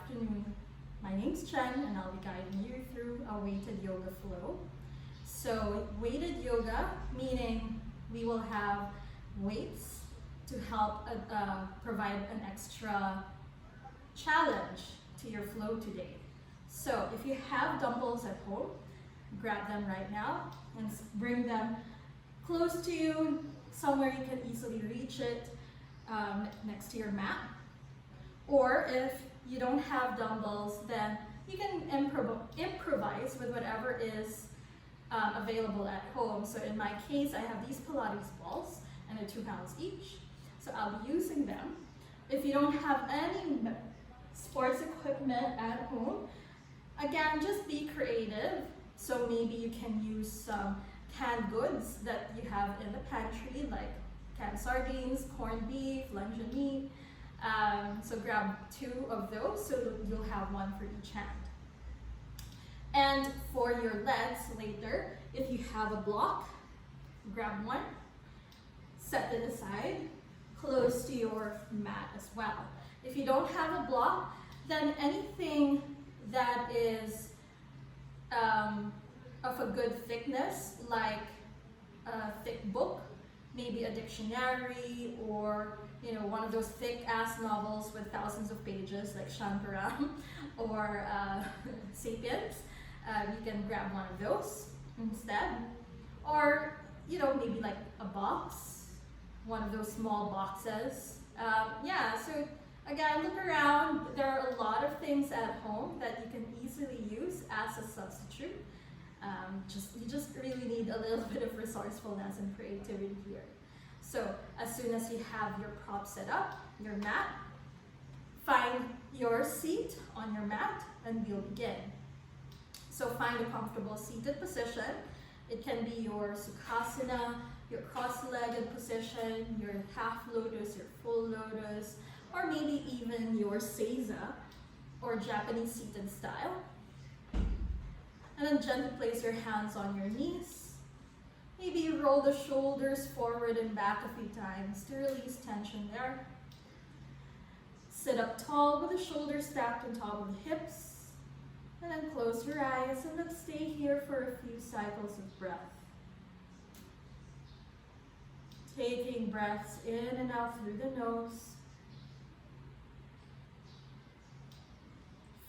afternoon. My name's Chen and I'll be guiding you through a weighted yoga flow. So weighted yoga, meaning we will have weights to help provide an extra challenge to your flow today. So if you have dumbbells at home, grab them right now and bring them close to you, somewhere you can easily reach it, next to your mat. Or if you don't have dumbbells, then you can improvise with whatever is available at home. So in my case, I have these Pilates balls and they're 2 pounds each. So I'll be using them. If you don't have any sports equipment at home, again, just be creative. So maybe you can use some canned goods that you have in the pantry, like canned sardines, corned beef, luncheon meat. So grab 2 of those so you'll have one for each hand. And for your legs later, if you have a block, grab one, set it aside, close to your mat as well. If you don't have a block, then anything that is of a good thickness, like a thick book, maybe a dictionary, or one of those thick-ass novels with thousands of pages, like Shantaram or Sapiens. You can grab one of those instead, or maybe like a box, one of those small boxes. So again, look around. There are a lot of things at home that you can easily use as a substitute. You just really need a little bit of resourcefulness and creativity here. So as soon as you have your prop set up, your mat, find your seat on your mat and we'll begin. So find a comfortable seated position. It can be your Sukhasana, your cross-legged position, your half lotus, your full lotus, or maybe even your Seiza or Japanese seated style. And then gently place your hands on your knees. Maybe roll the shoulders forward and back a few times to release tension there. Sit up tall with the shoulders stacked on top of the hips. And then close your eyes and let's stay here for a few cycles of breath. Taking breaths in and out through the nose.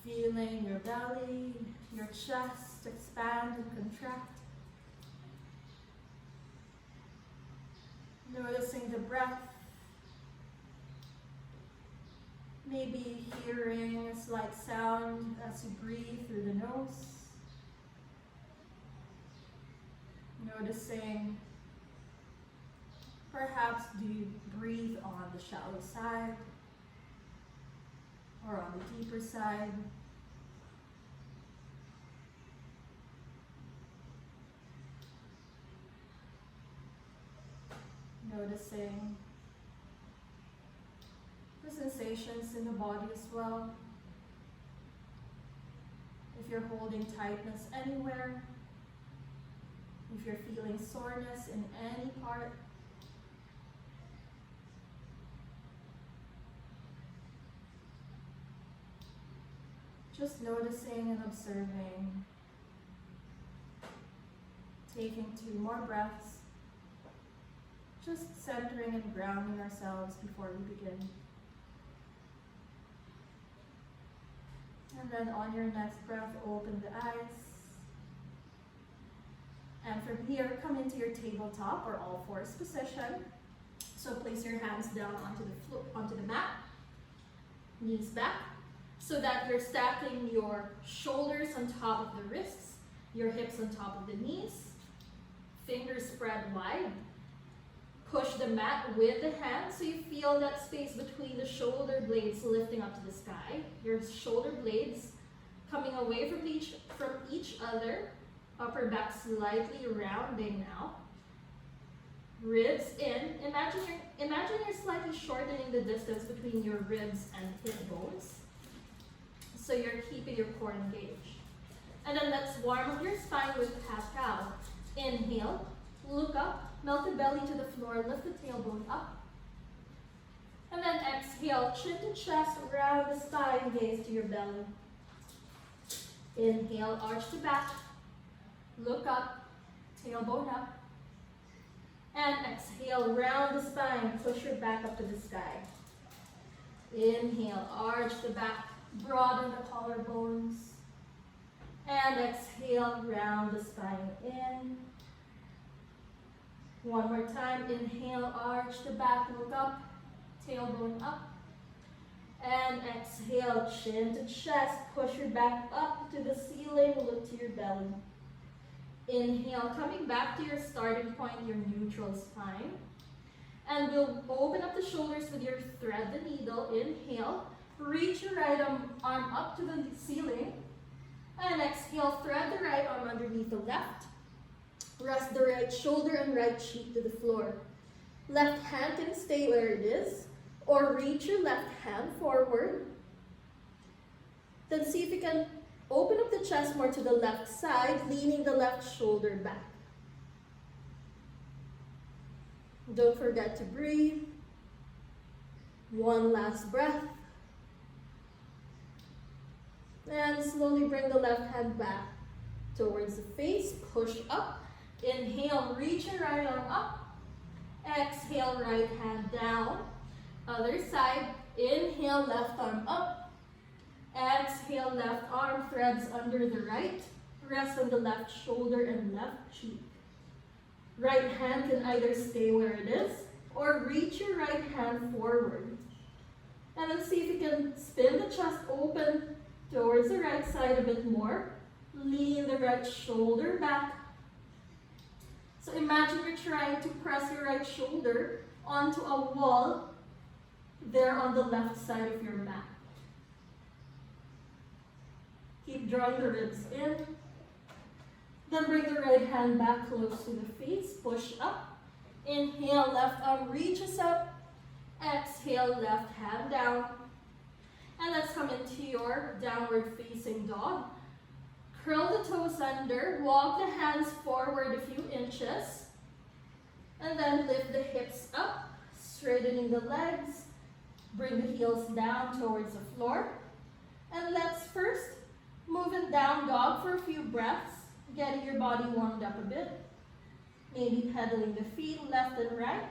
Feeling your belly, your chest expand and contract. Noticing the breath. Maybe hearing a slight sound as you breathe through the nose. Noticing, perhaps do you breathe on the shallow side or on the deeper side? Noticing the sensations in the body as well. If you're holding tightness anywhere, if you're feeling soreness in any part, just noticing and observing. Taking 2 more breaths. Just centering and grounding ourselves before we begin. And then on your next breath, open the eyes. And from here, come into your tabletop or all fours position. So place your hands down onto the mat, knees back, so that you're stacking your shoulders on top of the wrists, your hips on top of the knees, fingers spread wide. Push the mat with the hands so you feel that space between the shoulder blades lifting up to the sky. Your shoulder blades coming away from each other. Upper back slightly rounding now. Ribs in. Imagine you're slightly shortening the distance between your ribs and hip bones. So you're keeping your core engaged. And then let's warm up your spine with cat-cow. Inhale, look up. Melt the belly to the floor, lift the tailbone up. And then exhale, chin to chest, round the spine, gaze to your belly. Inhale, arch the back, look up, tailbone up. And exhale, round the spine, push your back up to the sky. Inhale, arch the back, broaden the collarbones. And exhale, round the spine in. One more time, inhale, arch the back, look up, tailbone up. And exhale, chin to chest, push your back up to the ceiling, look to your belly. Inhale, coming back to your starting point, your neutral spine. And we'll open up the shoulders with your thread the needle. Inhale, reach your right arm up to the ceiling. And exhale, thread the right arm underneath the left. Rest the right shoulder and right cheek to the floor. Left hand can stay where it is, or reach your left hand forward. Then see if you can open up the chest more to the left side, leaning the left shoulder back. Don't forget to breathe. One last breath. And slowly bring the left hand back towards the face. Push up. Inhale, reach your right arm up. Exhale, right hand down. Other side. Inhale, left arm up. Exhale, left arm threads under the right. Rest on the left shoulder and left cheek. Right hand can either stay where it is or reach your right hand forward. And then see if you can spin the chest open towards the right side a bit more. Lean the right shoulder back. So imagine you're trying to press your right shoulder onto a wall there on the left side of your mat. Keep drawing the ribs in. Then bring the right hand back close to the face. Push up. Inhale, left arm reaches up. Exhale, left hand down. And let's come into your downward facing dog. Curl the toes under. Walk the hands forward a few inches. And then lift the hips up, straightening the legs. Bring the heels down towards the floor. And let's first move in down dog for a few breaths, getting your body warmed up a bit. Maybe pedaling the feet left and right.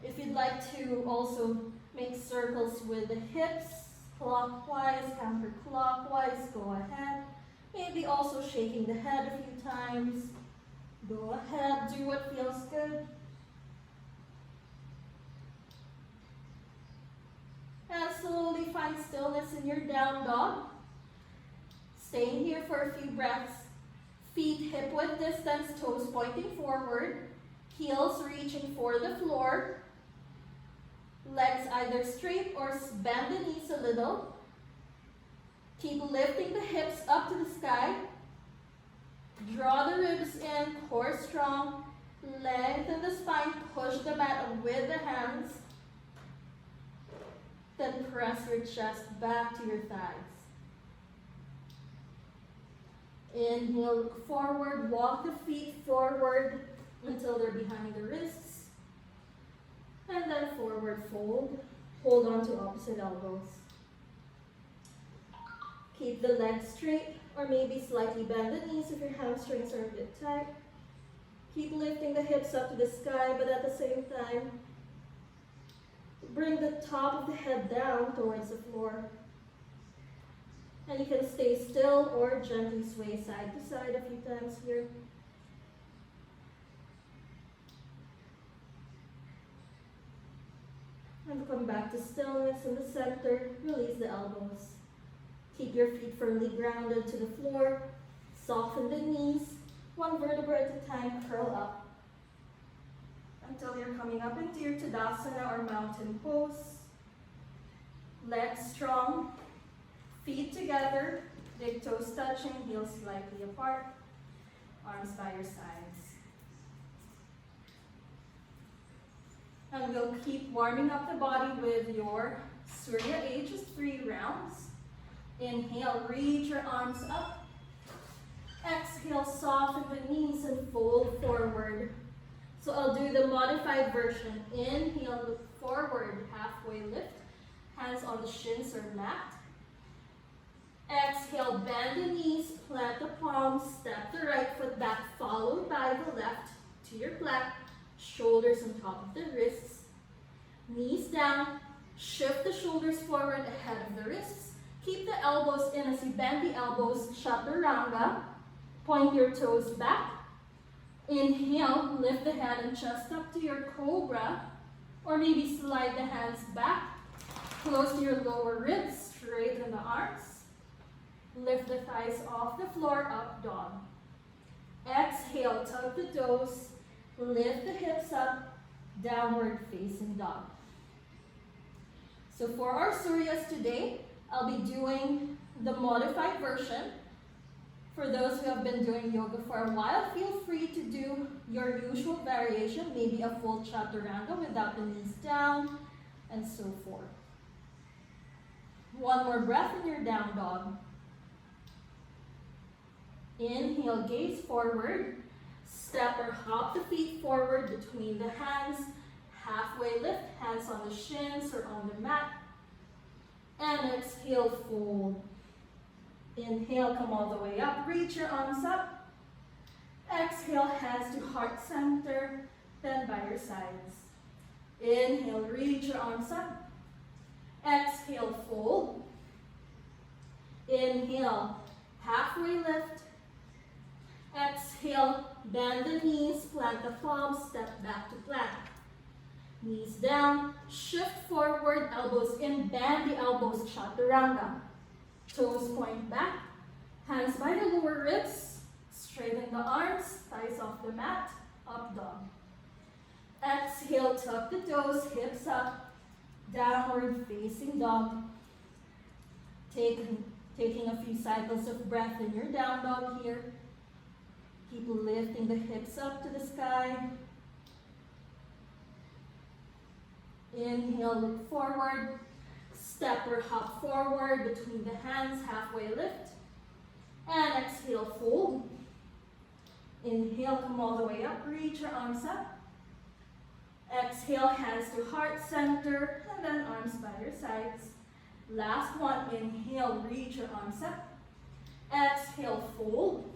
If you'd like to also make circles with the hips, clockwise, counterclockwise, go ahead. Maybe also shaking the head a few times. Go ahead, do what feels good. And slowly find stillness in your down dog. Staying here for a few breaths. Feet hip width distance, toes pointing forward. Heels reaching for the floor. Legs either straight or bend the knees a little. Keep lifting the hips up to the sky. Draw the ribs in, core strong. Lengthen the spine, push the mat with the hands. Then press your chest back to your thighs. Inhale, look forward, walk the feet forward until they're behind the wrists. And then forward fold. Hold on to opposite elbows. Keep the legs straight or maybe slightly bend the knees if your hamstrings are a bit tight. Keep lifting the hips up to the sky, but at the same time, bring the top of the head down towards the floor. And you can stay still or gently sway side to side a few times here. And come back to stillness in the center. Release the elbows. Keep your feet firmly grounded to the floor. Soften the knees. One vertebra at a time, curl up. Until you're coming up into your Tadasana or mountain pose. Legs strong. Feet together. Big toes touching, heels slightly apart. Arms by your sides. And we'll keep warming up the body with your Surya A, just 3 rounds. Inhale, reach your arms up. Exhale, soften the knees and fold forward. So I'll do the modified version. Inhale, look forward, halfway lift. Hands on the shins or mat. Exhale, bend the knees, plant the palms, step the right foot back, followed by the left to your plank. Shoulders on top of the wrists. Knees down. Shift the shoulders forward ahead of the wrists. Keep the elbows in as you bend the elbows, chaturanga. Point your toes back. Inhale, lift the head and chest up to your cobra, or maybe slide the hands back, close to your lower ribs, straighten the arms. Lift the thighs off the floor, up dog. Exhale, tug the toes, lift the hips up, downward facing dog. So for our Suryas today, I'll be doing the modified version. For those who have been doing yoga for a while, feel free to do your usual variation, maybe a full chaturanga without the knees down, and so forth. One more breath in your down dog. Inhale, gaze forward. Step or hop the feet forward between the hands. Halfway lift, hands on the shins or on the mat. And exhale, fold. Inhale, come all the way up. Reach your arms up. Exhale, hands to heart center. Bend by your sides. Inhale, reach your arms up. Exhale, fold. Inhale, halfway lift. Exhale, bend the knees, plant the palms, step back to plank. Knees down, shift forward, elbows in, bend the elbows, chaturanga. Toes point back, hands by the lower ribs, straighten the arms, thighs off the mat, up dog. Exhale, tuck the toes, hips up, downward facing dog. Taking a few cycles of breath in your down dog here. Keep lifting the hips up to the sky. Inhale, look forward. Step or hop forward between the hands, halfway lift. And exhale, fold. Inhale, come all the way up, reach your arms up. Exhale, hands to heart center, and then arms by your sides. Last one, inhale, reach your arms up. Exhale, fold.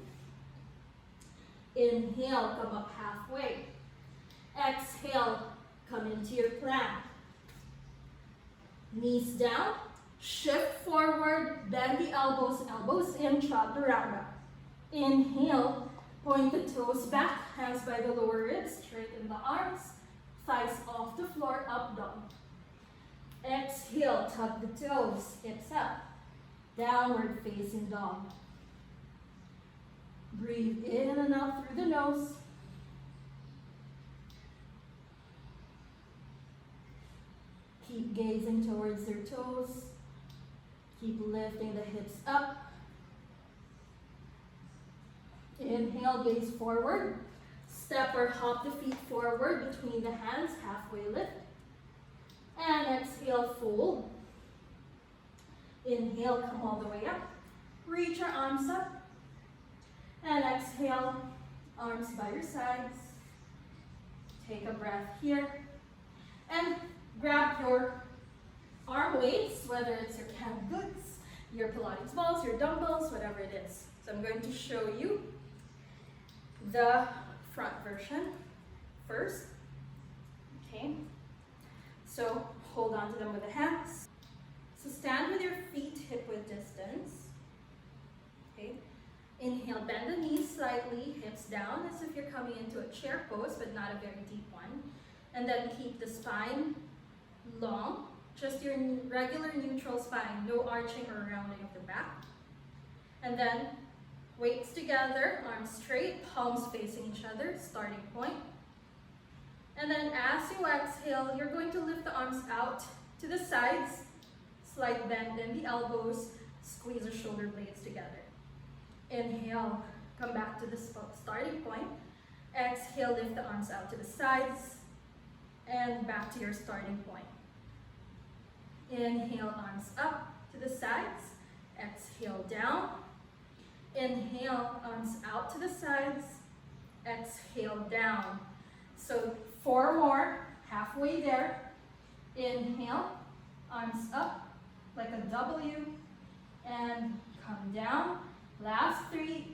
Inhale, come up halfway. Exhale, come into your plank. Knees down, shift forward, bend the elbows, elbows in, chaturanga. Inhale, point the toes back, hands by the lower ribs, straighten the arms, thighs off the floor, up dog. Exhale, tuck the toes, hips up, downward facing dog. Breathe in and out through the nose. Keep gazing towards their toes. Keep lifting the hips up. Inhale, gaze forward. Step or hop the feet forward between the hands, halfway lift. And exhale, fold. Inhale, come all the way up. Reach your arms up. And exhale, arms by your sides. Take a breath here. And grab your arm weights, whether it's your canned goods, your Pilates balls, your dumbbells, whatever it is. So I'm going to show you the front version first. Okay. So hold on to them with the hands. So stand with your feet hip width distance. Okay. Inhale, bend the knees slightly, hips down as if you're coming into a chair pose, but not a very deep one. And then keep the spine long, just your regular neutral spine, no arching or rounding of the back. And then weights together, arms straight, palms facing each other, starting point. And then as you exhale, you're going to lift the arms out to the sides, slight bend in the elbows, squeeze the shoulder blades together. Inhale, come back to the starting point. Exhale, lift the arms out to the sides and back to your starting point. Inhale, arms up to the sides. Exhale, down. Inhale, arms out to the sides. Exhale, down. So 4 more, halfway there. Inhale, arms up like a W, and come down. Last 3,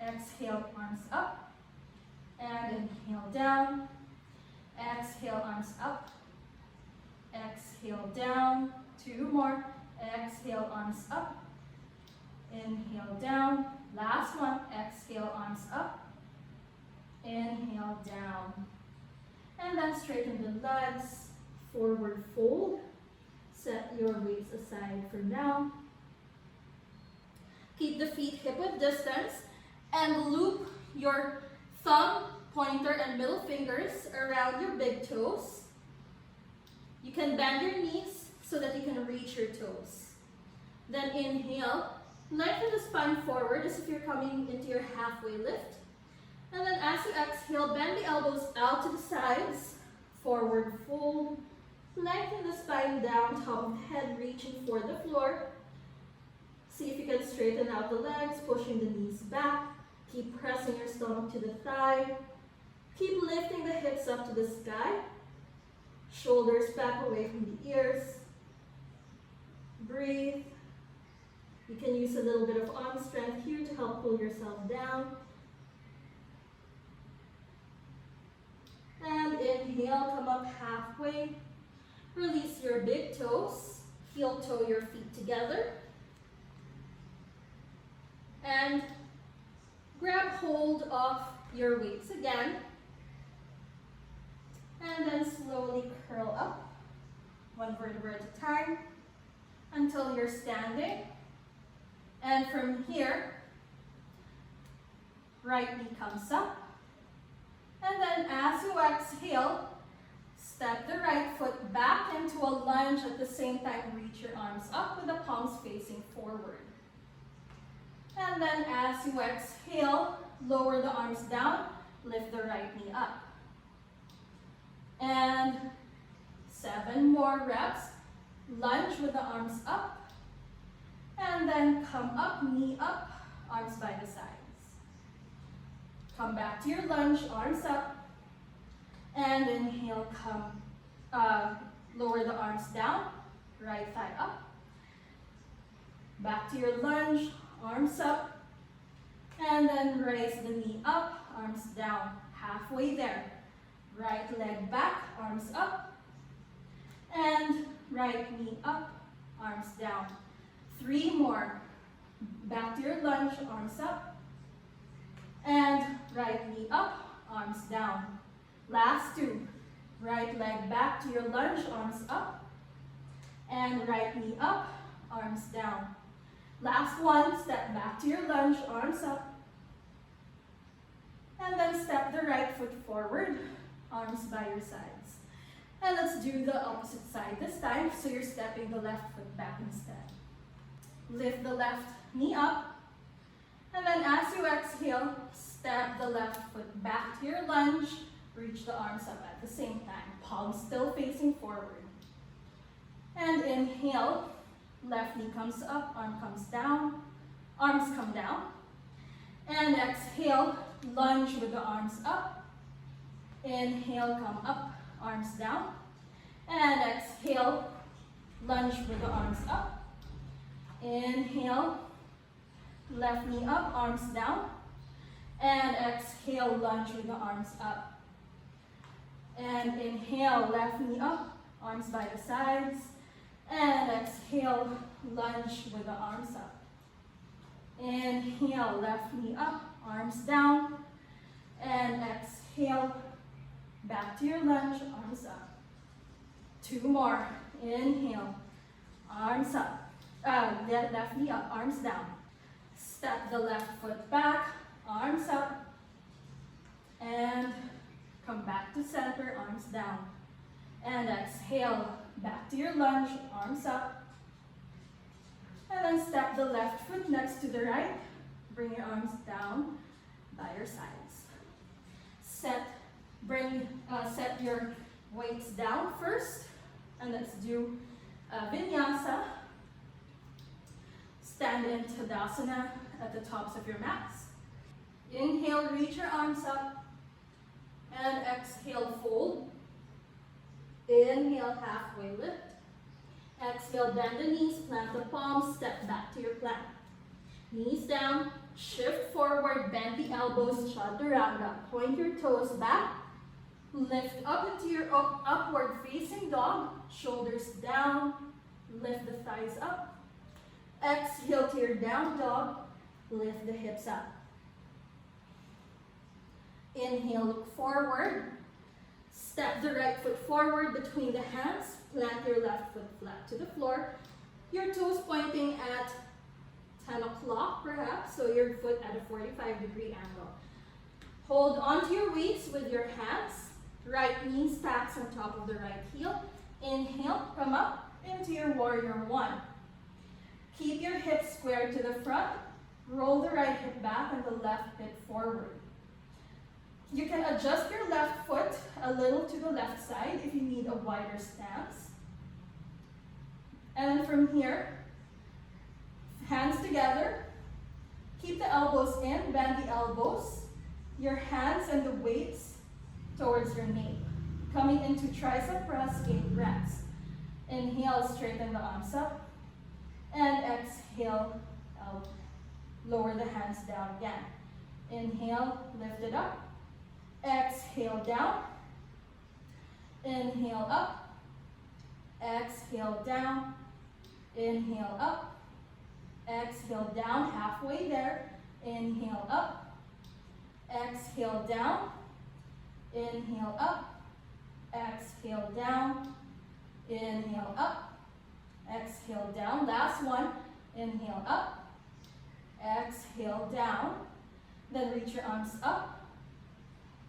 exhale, arms up, and inhale down. Exhale, arms up, exhale down. 2 more, exhale, arms up, inhale down. Last one, exhale, arms up, inhale down. And then straighten the legs, forward fold. Set your weights aside for now. Keep the feet hip-width distance and loop your thumb, pointer, and middle fingers around your big toes. You can bend your knees so that you can reach your toes. Then inhale, lengthen the spine forward as if you're coming into your halfway lift. And then as you exhale, bend the elbows out to the sides, forward fold. Lengthen the spine down, top of the head reaching for the floor. See if you can straighten out the legs, pushing the knees back. Keep pressing your stomach to the thigh. Keep lifting the hips up to the sky. Shoulders back away from the ears. Breathe. You can use a little bit of arm strength here to help pull yourself down. And inhale, come up halfway. Release your big toes. Heel toe your feet together. And grab hold of your weights again. And then slowly curl up, 1 vertebra at a time, until you're standing. And from here, right knee comes up. And then as you exhale, step the right foot back into a lunge. At the same time, reach your arms up with the palms facing forward. And then as you exhale, lower the arms down, lift the right knee up. And 7 more reps. Lunge with the arms up. And then come up, knee up, arms by the sides. Come back to your lunge, arms up. And inhale, lower the arms down, right thigh up. Back to your lunge, arms up. And then raise the knee up, arms down, halfway there. Right leg back, arms up. And right knee up, arms down. 3 more. Back to your lunge, arms up. And right knee up, arms down. Last 2. Right leg back to your lunge, arms up. And right knee up, arms down. Last 1, step back to your lunge, arms up. And then step the right foot forward, arms by your sides. And let's do the opposite side this time, so you're stepping the left foot back instead. Lift the left knee up. And then as you exhale, step the left foot back to your lunge. Reach the arms up at the same time, palms still facing forward. And inhale, left knee comes up, arm comes down, arms come down. And exhale, lunge with the arms up. Inhale, come up, arms down. And exhale, lunge with the arms up. Inhale, left knee up, arms down. And exhale, lunge with the arms up. And inhale, left knee up, arms by the sides. And exhale, lunge with the arms up. Inhale, left knee up, arms down. And exhale, back to your lunge, arms up. 2 more. Inhale, arms up. Left knee up, arms down. Step the left foot back, arms up. And come back to center, arms down. And exhale, back to your lunge, arms up. And then step the left foot next to the right. Bring your arms down by your sides. Set your weights down first. And let's do vinyasa. Stand in Tadasana at the tops of your mats. Inhale, reach your arms up. And exhale, fold. Inhale, halfway lift. Exhale, bend the knees, plant the palms, step back to your plank. Knees down, shift forward, bend the elbows, chaturanga. Point your toes back. Lift up into your upward facing dog. Shoulders down. Lift the thighs up. Exhale to your down dog. Lift the hips up. Inhale, look forward. Step the right foot forward between the hands. Plant your left foot flat to the floor. Your toes pointing at 10 o'clock perhaps, so your foot at a 45-degree angle. Hold onto your waist with your hands. Right knee stacks on top of the right heel. Inhale, come up into your warrior one. Keep your hips square to the front. Roll the right hip back and the left hip forward. You can adjust your left foot a little to the left side if you need a wider stance. And then from here, hands together. Keep the elbows in, bend the elbows. Your hands and the weights towards your nape. Coming into tricep press, 8 reps. Inhale, straighten the arms up. And exhale, out. Lower the hands down again. Inhale, lift it up. Exhale, down. Inhale, up. Exhale, down. Inhale, up. Exhale, down, halfway there. Inhale, up. Exhale, down. Inhale, up. Exhale, down. Inhale, up. Exhale, down. Last one. Inhale, up. Exhale, down. Then reach your arms up.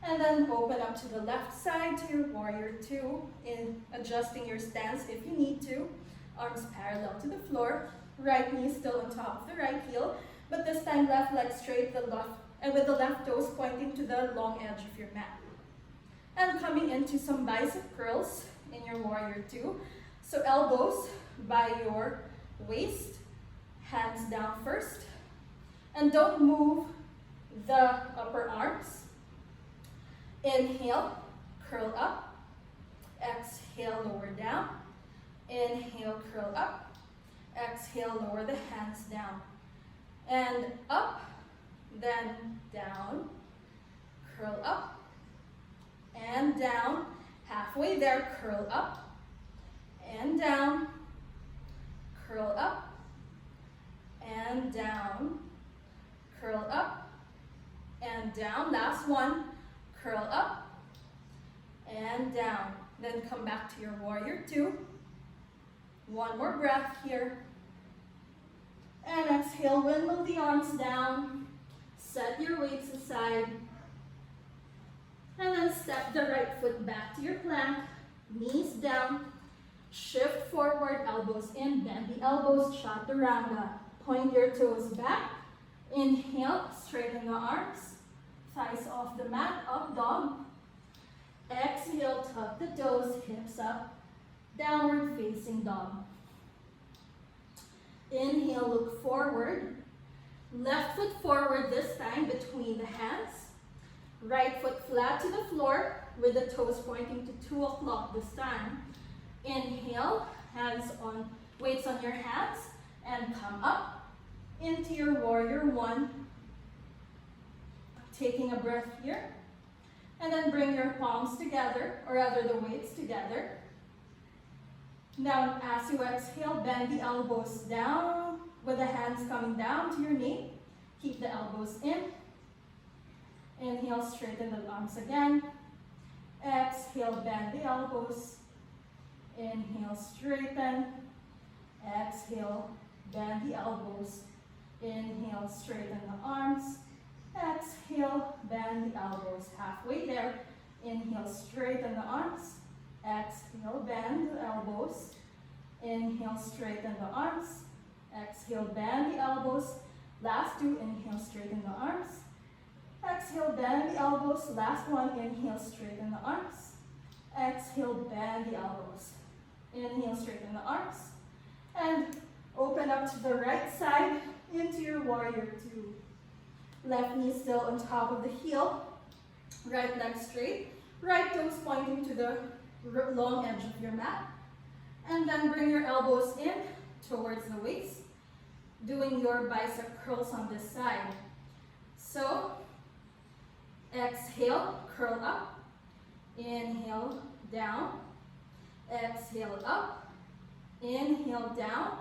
And then open up to the left side to your warrior two, in adjusting your stance if you need to. Arms parallel to the floor. Right knee still on top of the right heel, but this time left leg straight, and with the left toes pointing to the long edge of your mat. And coming into some bicep curls in your warrior two. So elbows by your waist, hands down first. And don't move the upper arms. Inhale, curl up. Exhale, lower down. Inhale, curl up. Exhale, lower the hands down. And up, then down. Curl up. And down. Halfway there, curl up. And down. Curl up. And down. Curl up. And down. Last one. Curl up. And down. Then come back to your warrior two. One more breath here. And exhale, windmill the arms down. Set your weights aside. And then step the right foot back to your plank. Knees down. Shift forward, elbows in, bend the elbows, chaturanga. Point your toes back. Inhale, straighten the arms. Thighs off the mat, up dog. Exhale, tuck the toes, hips up. Downward facing dog. Inhale, look forward. Left foot forward this time between the hands. Right foot flat to the floor with the toes pointing to 2 o'clock this time. Inhale, weights on your hands, and come up into your warrior one. Taking a breath here. And then bring your palms together, or rather the weights together. Now, as you exhale, bend the elbows down with the hands coming down to your knee. Keep the elbows in. Inhale, straighten the arms again. Exhale, bend the elbows. Inhale, straighten. Exhale, bend the elbows. Inhale, straighten the arms. Exhale, bend the elbows. Halfway there. Inhale, straighten the arms. Exhale, bend the elbows. Inhale, straighten the arms. Exhale, bend the elbows. Last two, inhale, straighten the arms. Exhale, bend the elbows. Last one, inhale, straighten the arms. Exhale, bend the elbows. Inhale, straighten the arms. And open up to the right side into your warrior two. Left knee still on top of the heel. Right leg straight, right toes pointing to the long edge of your mat. And then bring your elbows in towards the waist, doing your bicep curls on this side. So, exhale, curl up. Inhale, down. Exhale, up. Inhale, down.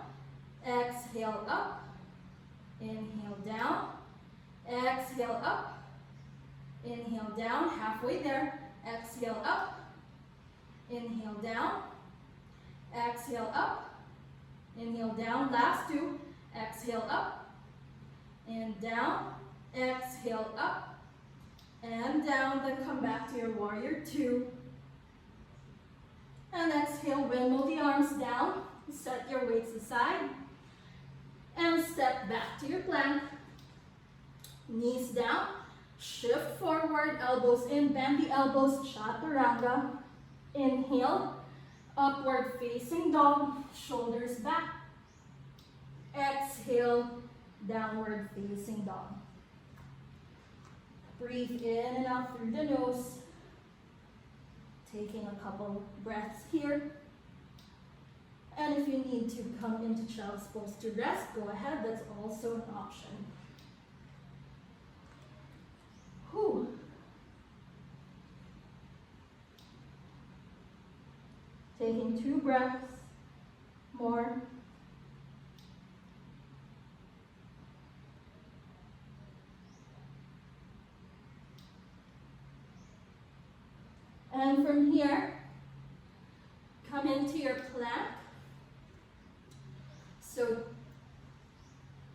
Exhale, up. Inhale, down. Exhale, up. Inhale, down. Halfway there. Exhale, up. Inhale, down. Exhale, up. Inhale, down. Last two. Exhale, up. And down. Exhale, up. And down. Then come back to your warrior two. And exhale, windmill the arms down. Set your weights aside. And step back to your plank. Knees down. Shift forward, elbows in, bend the elbows, chaturanga. Inhale, upward facing dog, shoulders back. Exhale, downward facing dog. Breathe in and out through the nose. Taking a couple breaths here. And if you need to come into child's pose to rest, go ahead, that's also an option. Whew. Taking 2 breaths more. And from here, come into your plank. So,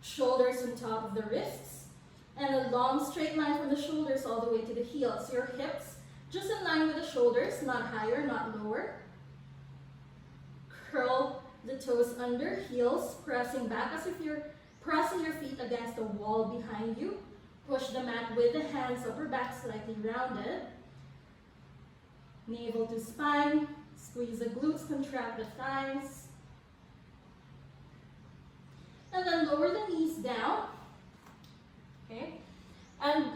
shoulders on top of the wrists. And a long straight line from the shoulders all the way to the heels. Your hips just in line with the shoulders, not higher, not lower. Curl the toes under, heels pressing back as if you're pressing your feet against the wall behind you. Push the mat with the hands, upper back slightly rounded. Navel to spine. Squeeze the glutes, contract the thighs. And then lower the knees down. Okay, and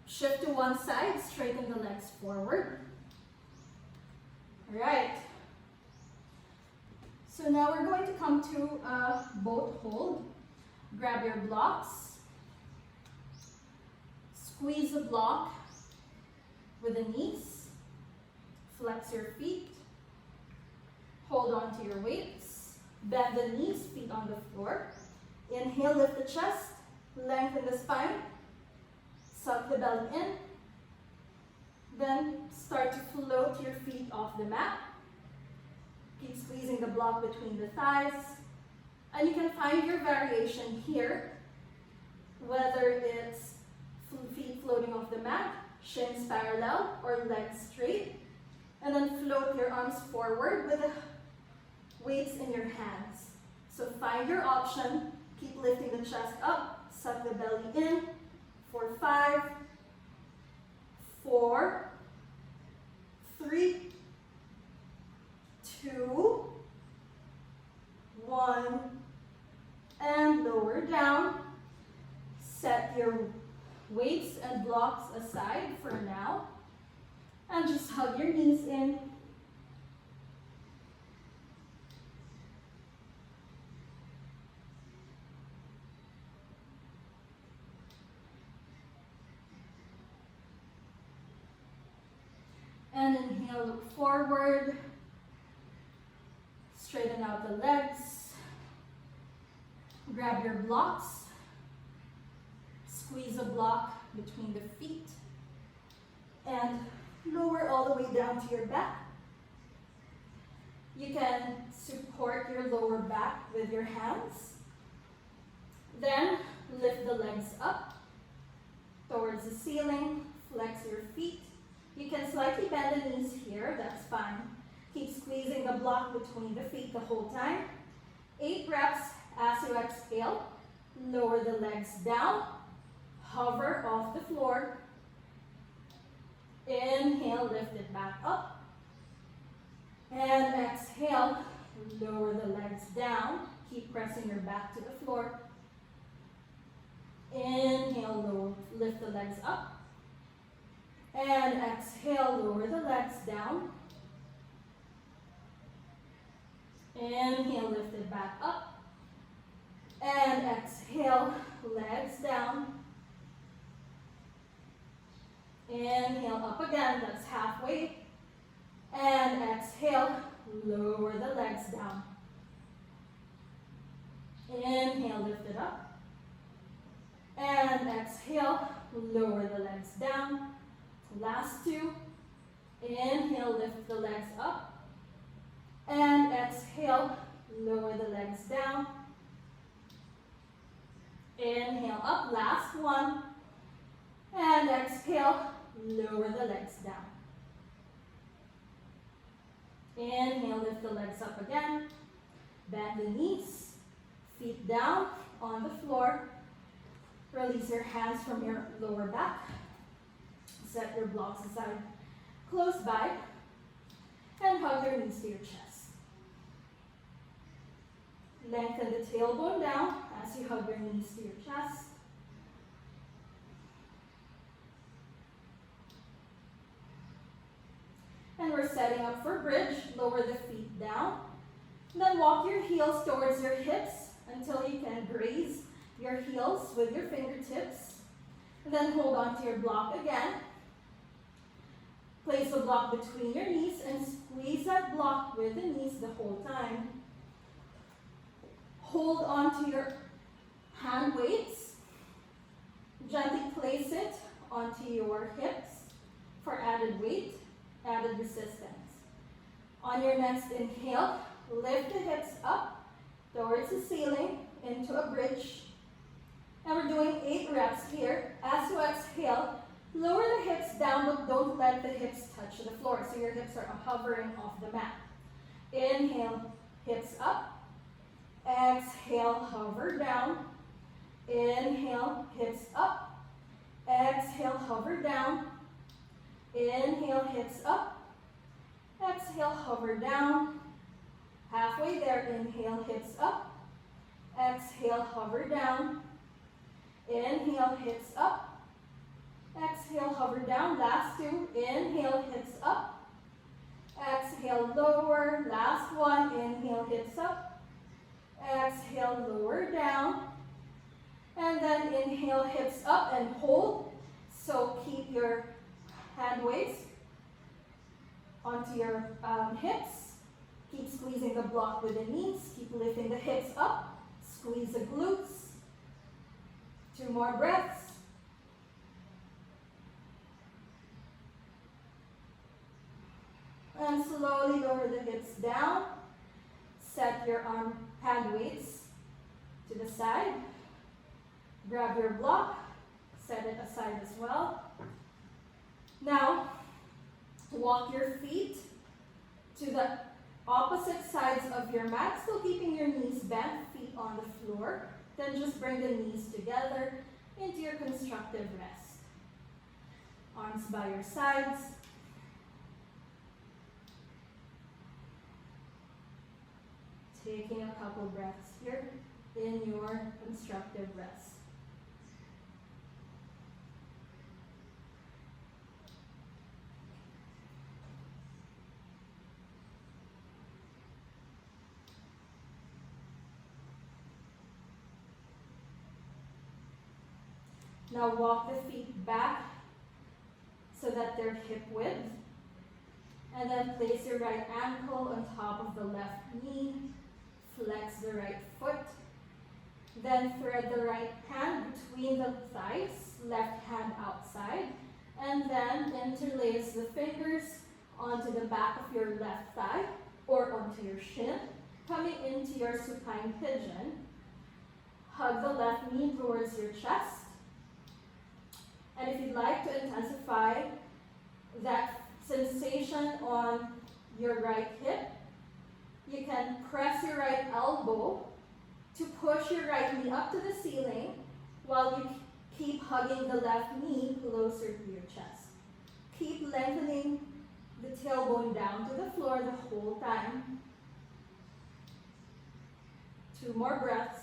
shift to one side, straighten the legs forward. All right. So now we're going to come to a boat hold. Grab your blocks. Squeeze the block with the knees. Flex your feet. Hold on to your weights. Bend the knees, feet on the floor. Inhale, lift the chest. Lengthen the spine, suck the belly in, then start to float your feet off the mat. Keep squeezing the block between the thighs, and you can find your variation here, whether it's feet floating off the mat, shins parallel, or legs straight, and then float your arms forward with the weights in your hands. So find your option, keep lifting the chest up. Suck the belly in for 5, 4, 3, 2, 1, and lower down. Set your weights and blocks aside for now, and just hug your knees in. And inhale, look forward. Straighten out the legs. Grab your blocks. Squeeze a block between the feet. And lower all the way down to your back. You can support your lower back with your hands. Then lift the legs up towards the ceiling. Flex your feet. You can slightly bend the knees here, that's fine. Keep squeezing the block between the feet the whole time. 8 reps as you exhale. Lower the legs down. Hover off the floor. Inhale, lift it back up. And exhale, lower the legs down. Keep pressing your back to the floor. Inhale, lower, lift the legs up. And exhale, lower the legs down. Inhale, lift it back up. And exhale, legs down. Inhale, up again, that's halfway. And exhale, lower the legs down. Inhale, lift it up. And exhale, lower the legs down. Last two. Inhale, lift the legs up. And exhale, lower the legs down. Inhale, up, last one. And exhale, lower the legs down. Inhale, lift the legs up again. Bend the knees, feet down on the floor. Release your hands from your lower back. Set your blocks aside close by. And hug your knees to your chest. Lengthen the tailbone down as you hug your knees to your chest. And we're setting up for bridge. Lower the feet down. Then walk your heels towards your hips until you can graze your heels with your fingertips. And then hold on to your block again. Place the block between your knees and squeeze that block with the knees the whole time. Hold on to your hand weights. Gently place it onto your hips for added weight, added resistance. On your next inhale, lift the hips up towards the ceiling into a bridge. And we're doing 8 reps here. As you exhale, lower the hips down, but don't let the hips touch the floor. So your hips are hovering off the mat. Inhale, hips up. Exhale, hover down. Inhale, hips up. Exhale, hover down. Inhale, hips up. Exhale, hover down. Halfway there, inhale, hips up. Exhale, hover down. Inhale, hips up. Exhale, hover down. Last two. Inhale, hips up. Exhale, lower. Last one. Inhale, hips up. Exhale, lower down. And then inhale, hips up and hold. So keep your hand weights onto your hips. Keep squeezing the block with the knees. Keep lifting the hips up. Squeeze the glutes. 2 more breaths. And slowly lower the hips down. Set your hand weights to the side. Grab your block. Set it aside as well. Now, walk your feet to the opposite sides of your mat, still keeping your knees bent, feet on the floor. Then just bring the knees together into your constructive rest. Arms by your sides. Taking a couple breaths here in your constructive rest. Now walk the feet back so that they're hip width. And then place your right ankle on top of the left knee. Flex the right foot. Then thread the right hand between the thighs, left hand outside. And then interlace the fingers onto the back of your left thigh or onto your shin, coming into your supine pigeon. Hug the left knee towards your chest. And if you'd like to intensify that sensation on your right hip, you can press your right elbow to push your right knee up to the ceiling while you keep hugging the left knee closer to your chest. Keep lengthening the tailbone down to the floor the whole time. 2 more breaths.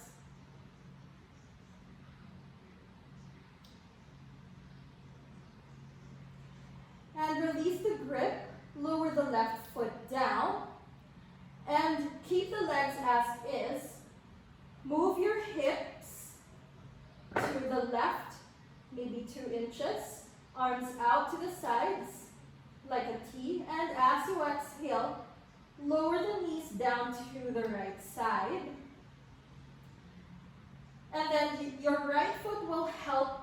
And release the grip. Lower the left foot down. And keep the legs as is. Move your hips to the left, maybe 2 inches. Arms out to the sides like a T. And as you exhale, lower the knees down to the right side. And then your right foot will help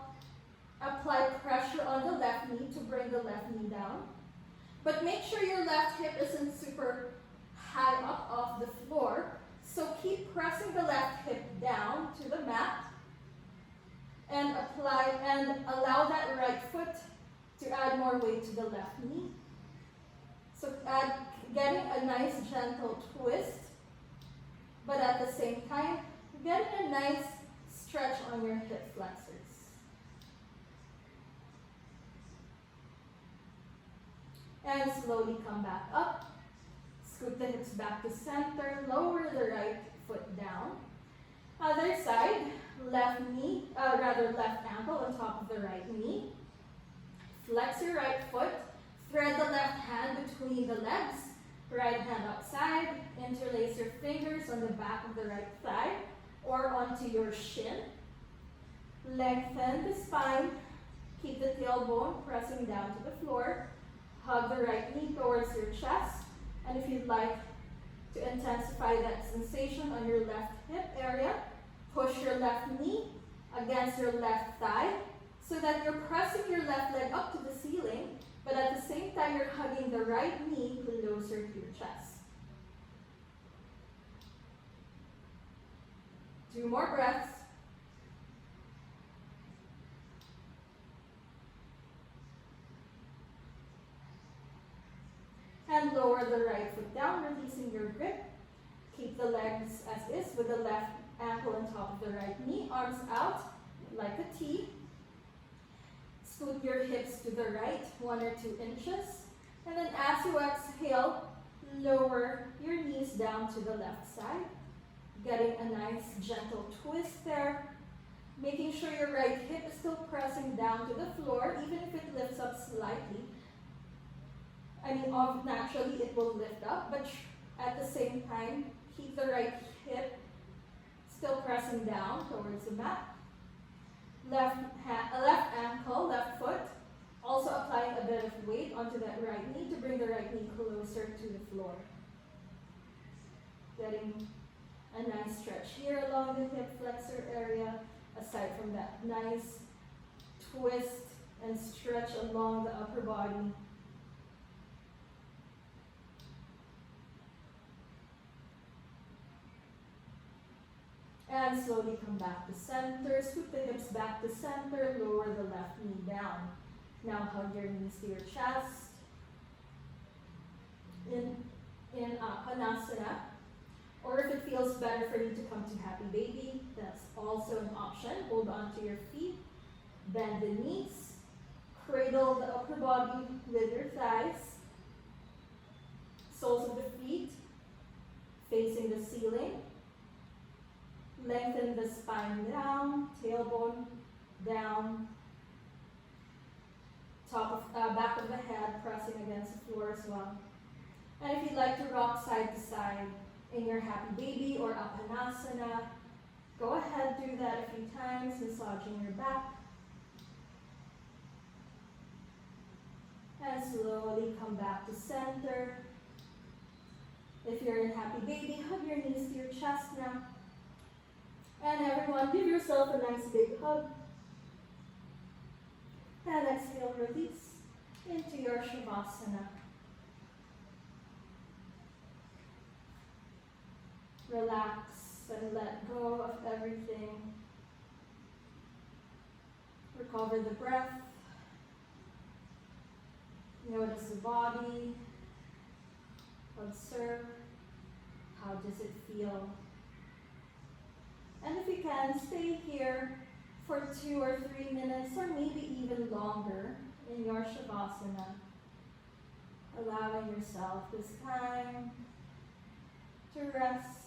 apply pressure on the left knee to bring the left knee down. But make sure your left hip isn't super high up off the floor. So keep pressing the left hip down to the mat and allow that right foot to add more weight to the left knee. So getting a nice gentle twist, but at the same time, getting a nice stretch on your hip flexors. And slowly come back up. Scoot the hips back to center. Lower the right foot down. Other side, left ankle on top of the right knee. Flex your right foot. Thread the left hand between the legs. Right hand outside. Interlace your fingers on the back of the right thigh or onto your shin. Lengthen the spine. Keep the tailbone pressing down to the floor. Hug the right knee towards your chest. And if you'd like to intensify that sensation on your left hip area, push your left knee against your left thigh so that you're pressing your left leg up to the ceiling, but at the same time you're hugging the right knee closer to your chest. 2 more breaths. And lower the right foot down, releasing your grip. Keep the legs as is with the left ankle on top of the right knee. Arms out like a T. Scoot your hips to the right, 1 or 2 inches. And then as you exhale, lower your knees down to the left side. Getting a nice gentle twist there. Making sure your right hip is still pressing down to the floor, even if it lifts up slightly. Naturally it will lift up, but at the same time, keep the right hip still pressing down towards the mat. Left ankle, left foot, also applying a bit of weight onto that right knee to bring the right knee closer to the floor. Getting a nice stretch here along the hip flexor area, aside from that nice twist and stretch along the upper body. And slowly come back to center. Scoot the hips back to center. Lower the left knee down. Now hug your knees to your chest. In Anasana. Or if it feels better for you to come to Happy Baby, that's also an option. Hold on to your feet. Bend the knees. Cradle the upper body with your thighs. Soles of the feet facing the ceiling. Lengthen the spine down, tailbone down, back of the head pressing against the floor as well. And if you'd like to rock side to side in your Happy Baby or Apanasana, go ahead, do that a few times, massaging your back. And slowly come back to center. If you're in Happy Baby, hug your knees to your chest now. And everyone, give yourself a nice big hug. And exhale, release into your Shavasana. Relax and let go of everything. Recover the breath. Notice the body. Observe. How does it feel? And if you can, stay here for 2 or 3 minutes or maybe even longer in your Shavasana. Allowing yourself this time to rest.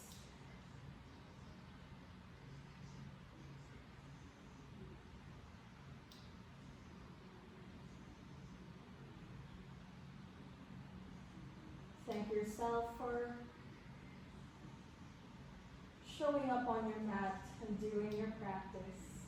thank yourself for showing up on your mat and doing your practice.